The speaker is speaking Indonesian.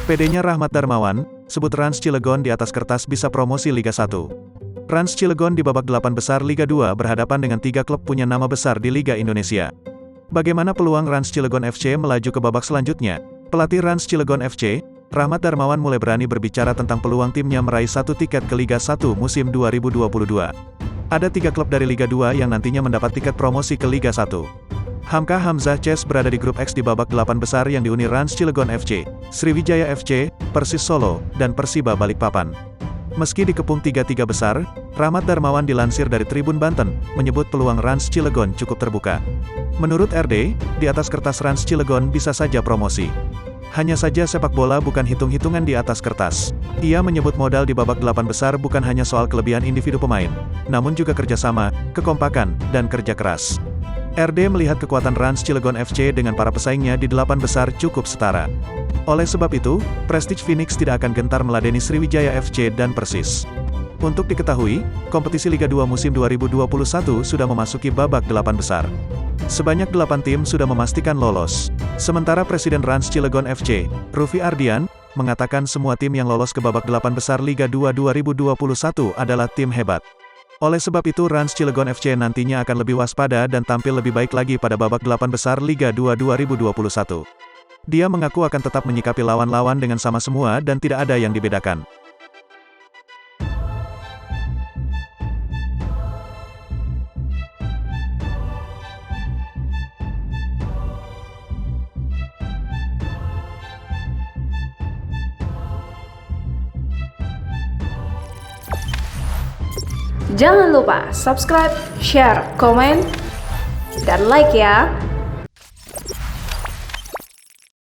PD-nya Rahmat Darmawan, sebut Rans Cilegon di atas kertas bisa promosi Liga 1. Rans Cilegon di babak 8 besar Liga 2 berhadapan dengan 3 klub punya nama besar di Liga Indonesia. Bagaimana peluang Rans Cilegon FC melaju ke babak selanjutnya? Pelatih Rans Cilegon FC, Rahmat Darmawan mulai berani berbicara tentang peluang timnya meraih 1 tiket ke Liga 1 musim 2022. Ada 3 klub dari Liga 2 yang nantinya mendapat tiket promosi ke Liga 1. Hamka Hamzah CS berada di grup X di babak 8 besar yang dihuni Rans Cilegon FC, Sriwijaya FC, Persis Solo, dan Persiba Balikpapan. Meski dikepung 3-3 besar, Rahmat Darmawan dilansir dari Tribun Banten, menyebut peluang Rans Cilegon cukup terbuka. Menurut RD, di atas kertas Rans Cilegon bisa saja promosi. Hanya saja sepak bola bukan hitung-hitungan di atas kertas. Ia menyebut modal di babak 8 besar bukan hanya soal kelebihan individu pemain, namun juga kerjasama, kekompakan, dan kerja keras. RD melihat kekuatan Rans Cilegon FC dengan para pesaingnya di 8 besar cukup setara. Oleh sebab itu, Prestige Phoenix tidak akan gentar meladeni Sriwijaya FC dan Persis. Untuk diketahui, kompetisi Liga 2 musim 2021 sudah memasuki babak 8 besar. Sebanyak 8 tim sudah memastikan lolos. Sementara Presiden Rans Cilegon FC, Rufi Ardian, mengatakan semua tim yang lolos ke babak 8 besar Liga 2 2021 adalah tim hebat. Oleh sebab itu Rans Cilegon FC nantinya akan lebih waspada dan tampil lebih baik lagi pada babak 8 besar Liga 2 2021. Dia mengaku akan tetap menyikapi lawan-lawan dengan sama semua dan tidak ada yang dibedakan. Jangan lupa subscribe, share, komen, dan like ya!